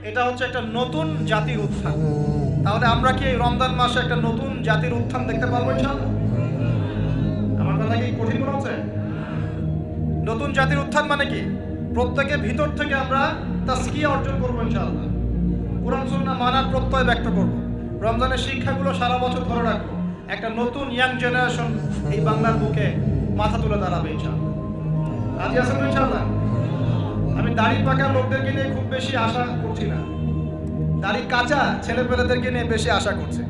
এটা হচ্ছে একটা নতুন জাতির উত্থান। তাহলে আমরা কি এই রমজান মাসে একটা নতুন জাতির উত্থান দেখতে পারবো ইনশাআল্লাহ? আমার কথা কি কঠিন মনে হচ্ছে? নতুন জাতির উত্থান মানে কি? প্রত্যেকের ভিতর থেকে আমরা তাসকিয়া অর্জন করবো ইনশাআল্লাহ। কুরআন সুন্নাহ মানার প্রত্যয় ব্যক্ত করব। রমজানের শিক্ষাগুলো সারা বছর ধরে রাখবো। একটা নতুন ইয়াং জেনারেশন এই বাংলার বুকে মাথা তুলে দাঁড়াবে ইনশাআল্লাহ। রাজি আছেন ইনশাআল্লাহ? আমি দাড়ি পাকা লোকদেরকে নিয়ে খুব বেশি আশা করছি না, দাড়ি কাঁচা ছেলেপেলেদেরকে নিয়ে বেশি আশা করছে।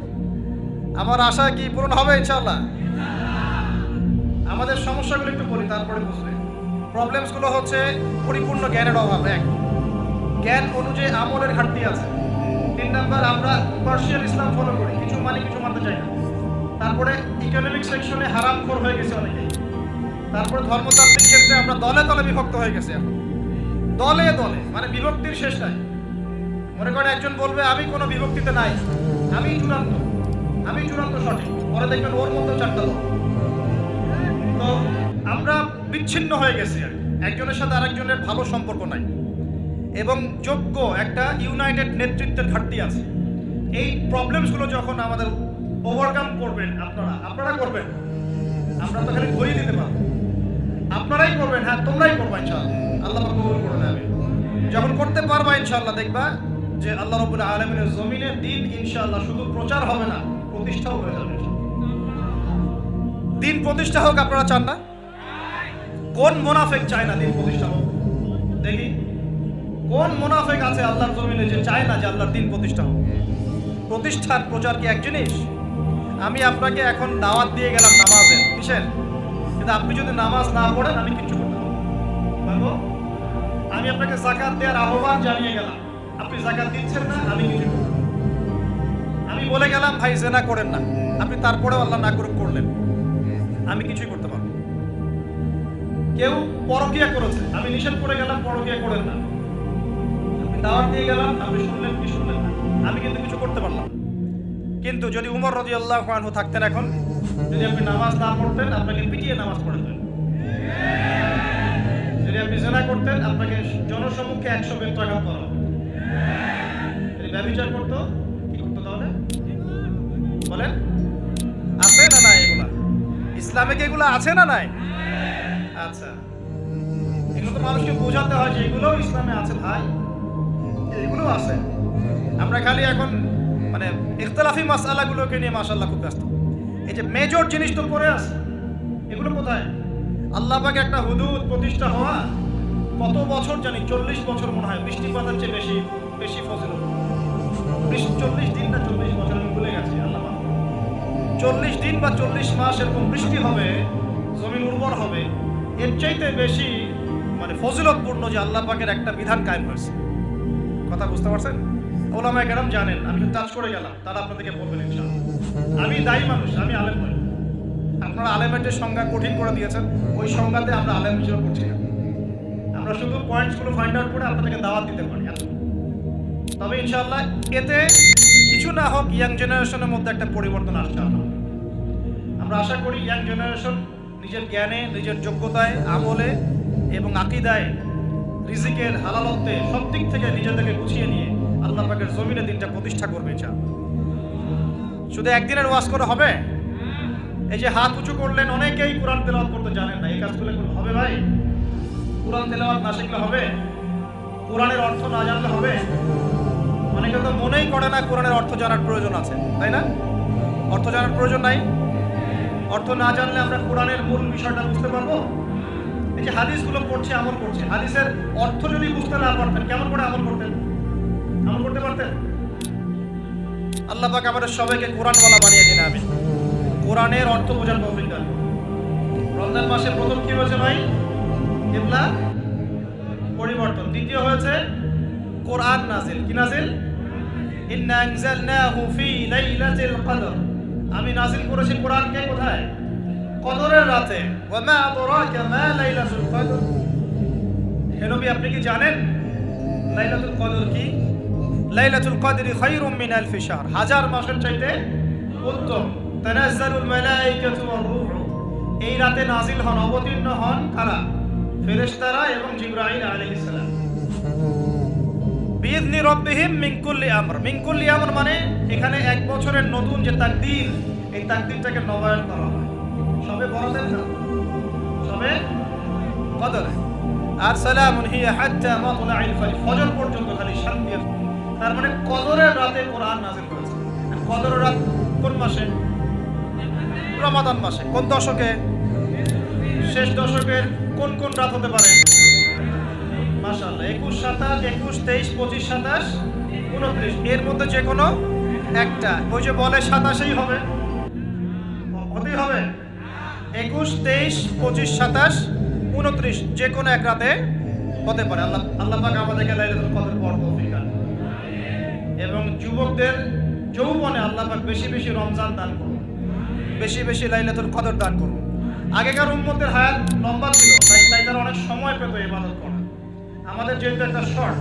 আমার আশা কি পূরণ হবে ইনশাআল্লাহ? আমাদের সমস্যাগুলো একটু বলি, তারপরে বুঝবে। প্রবলেমসগুলো হচ্ছে পরিপূর্ণ জ্ঞানের অভাব, এক, জ্ঞান অনুযায়ী আমলের ঘাটতি আছে। 3 নাম্বার, আমরা পার্সিয়াল ইসলাম ফলো করি, কিছু মানে কিছু মানতে চাই না। তারপরে ইকোনমিক সেকশনে হারামখোর হয়ে গেছে অনেকেই। তারপরে ধর্মতাত্ত্বিক ক্ষেত্রে আমরা দলে দলে বিভক্ত হয়ে গেছি। এখন দলে দলে মানে বিভক্তির শেষ নাই। মনে করেন একজন বলবে আমি কোনো বিভক্তিতে নাই, আমি চূড়ান্ত সঠিক, পরে দেখবেন ওর মধ্যে 4টা দল। তো আমরা বিচ্ছিন্ন হয়ে গেছি, একজনের সাথে আরেকজনের ভালো সম্পর্ক নাই এবং যোগ্য একটা ইউনাইটেড নেতৃত্বের ঘাটতি আছে। এই প্রবলেমসগুলো যখন আমাদের ওভারকাম করবেন আপনারা করবেন, আমরা তো খালি ধরিয়ে দিতে পারবো, আপনারাই করবেন। হ্যাঁ, তোমরাই করবা ইনশাআল্লাহ, আল্লাহ পাক কবুল করে নেবে। যখন করতে পারবা ইনশাআল্লাহ দেখবা যে আল্লাহ রাব্বুল আলামিনের জমিনে দ্বীন ইনশাআল্লাহ শুধু প্রচার হবে না, প্রতিষ্ঠাও হয়ে যাবে। দ্বীন প্রতিষ্ঠা হোক আপনারা চান না? কোন মুনাফিক চায় না দ্বীন প্রতিষ্ঠা হোক? দেখি কোন মুনাফিক আছে আল্লাহর জমিনে যে চায় না যে আল্লাহর দ্বীন প্রতিষ্ঠা হোক? প্রতিষ্ঠার প্রচার কি এক জিনিস? আমি আপনাকে এখন দাওয়াত দিয়ে গেলাম নামাজের, কিসের? কিন্তু আপনি যদি নামাজ না পড়েন আমি কিচ্ছু করতে পারবো? আমি আপনাকে যাকাত দেওয়ার আহ্বান জানিয়ে গেলাম, আপনি যাকাত দিচ্ছেন না, আমি কিছু করব। আমি বলে গেলাম ভাই জেনা করেন না, আপনি তারপরেও আল্লাহ না করে করলেন, আমি কিছুই করতে পারবো? কেউ পরকিয়া করেছে, আমি নিষেধ করে গেলাম পরকিয়া করেন না, আপনি দাওয়াত দিয়ে গেলাম, আপনি শুনলেন কি শুনলেন না, আমি কিন্তু কিছু করতে পারলাম না। কিন্তু যদি উমর রাদিয়াল্লাহু আনহু থাকতেন এখন, যদি আপনি নামাজ না পড়তেন আপনাকে পিটিয়ে নামাজ পড়াতেন। যদি আপনি জেনা করতেন আপনাকে জনসম্মুখে 100 বেত্রাঘাত করা হতো। যদি ব্যভিচার করতো কি করতো তাহলে? বলেন, আছে না নাই এগুলা? ইসলামে কি এগুলো আছে না নাই? আচ্ছা, এগুলো তো মানুষকে বোঝাতে হয় যে এগুলো ইসলামে আছে ভাই, এগুলো আছে। আমরা খালি এখন মানে ইখতিলাফি মাসআলাগুলোকে নিয়ে মাশাআল্লাহ খুব ব্যস্ত। এই যে মেজর জিনিস তো পড়ে আছে, এগুলো কোথায়? আল্লাহ পাক একটা হুদুদ প্রতিষ্ঠা হওয়া কত বছর জানি, 40 বছর মনে হয়, বৃষ্টিপাতের চেয়ে বেশি ফজিলত। 40 দিন না 40 বছর, আমি ভুলে গেছি, আল্লাহ পাক 40 দিন বা 40 মাস এরকম বৃষ্টি হবে, জমিন উর্বর হবে, এর চাইতে বেশি মানে ফজিলতপূর্ণ যে আল্লাহ পাকের একটা বিধান কায়েম হয়েছে। কথা বুঝতে পারছেন? ওলামায়ে কেরাম জানেন, আমি তো টাচ করে গেলাম, তারা আপনাদেরকে বলবেন ইনশাআল্লাহ। আমি দায়ী মানুষ, আমি আলেম নই। আপনারা আলেমের যে সংজ্ঞা কঠিন করে দিয়েছেন, ওই সংজ্ঞাতে আমরা আলেম হিসেবে করছি না। আমরা শুধু পয়েন্টসগুলো ফাইন্ড আউট করে আপনাদেরকে দাওয়াত দিতে পারি। তবে ইনশাআল্লাহ এতে কিছু না হোক ইয়াং জেনারেশনের মধ্যে একটা পরিবর্তন আসতে হবে। আমরা আশা করি ইয়াং জেনারেশন নিজের জ্ঞানে, নিজের যোগ্যতায়, আমলে এবং আকীদায়, রিজিকের হালালত্বে সব দিক থেকে নিজেদেরকে গুছিয়ে নিয়ে আল্লাহ পাকের জমিনে দিনটা প্রতিষ্ঠা করবে ইনশাআল্লাহ। শুধু একদিনের ওয়াজ করে হবে? এই যে হাত উঁচু করলেন, অনেকেই কোরআন তেলাওয়াত করতে জানেন না, এই কাজগুলো হবে ভাই? কোরআন তেলাওয়াত না শিখলে হবে? কোরআনের অর্থ না জানলে হবে? অনেকে তো মনেই করে না কোরআনের অর্থ জানার প্রয়োজন আছে, তাই না? অর্থ জানার প্রয়োজন নাই। অর্থ না জানলে আমরা কোরআনের মূল বিষয়টা বুঝতে পারবো? এই যে হাদিসগুলো পড়ছে, আমল করছে, হাদিসের অর্থ যদি বুঝতে না পারতেন কেমন করে আমল করতেন? আমল করতে পারতেন? আল্লাহ পাক আমাদের সবাইকে কোরআনওয়ালা বানিয়ে দিন, আমিন। কোরআনের অর্থ বোঝার তৌফিক দান। রমজান মাসে প্রথম কি হয়েছে ভাই? কিবলা পরিবর্তন। দ্বিতীয় হয়েছে কোরআন নাজিল। কি নাজিল? ইন্না আনজালনাহু ফি লাইলাতিল কদর। আমি নাজিল করেছি কোরআনকে কোথায়? কদরের রাতে। ওয়া মা আদরাকা মা লাইলাতুল কদর। হে নবী, আপনি কি জানেন লাইলাতুল কদর কি? লাইলাতুল কদরি খায়রুম মিন আলফি শাহর। হাজার মাসের চাইতে উত্তম। তানাজ্জালুল মালায়েকাতু ওয়ার রূহ। এই রাতে নাজিল হন, অবতীর্ণ হন কারা? ফেরেশতারা এবং জিবরাইল আলাইহিস সালাম। বিইذনি রাব্বিহিম মিন কুল্লি আমর। মিন কুল্লি আমর মানে এখানে এক বছরের নতুন যে তাকদীর, এই তাকদীরটাকে নবায়ন করা হয় সবে বড়দের না, সবে কদরে। আর সালামুন হিয়া হাত্তা মাতলাইল ফাজর, ফজর পর্যন্ত খালি শান্তি। তার মানে কদরের রাতে কোরআন নাযিল করেছে। কদরের রাত কোন মাসে? রমাদান মাসে। কোন দশকে? শেষ দশকের কোন কোন রাত হতে পারে? মাশাআল্লাহ 21, 27, 21, 23, 25, 27, 29 এর মধ্যে যে কোনো একটা। ওই যে বলে 27ই হবে, হতেই হবে। 21, 23, 25, 27, 29 যে কোনো এক রাতে হতে পারে। আল্লাহ পাক আমাদেরকে লাইলাতুল কদর পড়ার তৌফিক দান করুন। এবং যুবকদের যৌবনে আল্লাহ পাক বেশি বেশি রমজান দান করুন, বেশি বেশি লাইলাতুল কদর দান করুন। আগেকার উম্মতের হায়াত লম্বা ছিল, তাই তারা অনেক সময় পেত ইবাদত করা। আমাদের যেহেতু একটা শর্ট,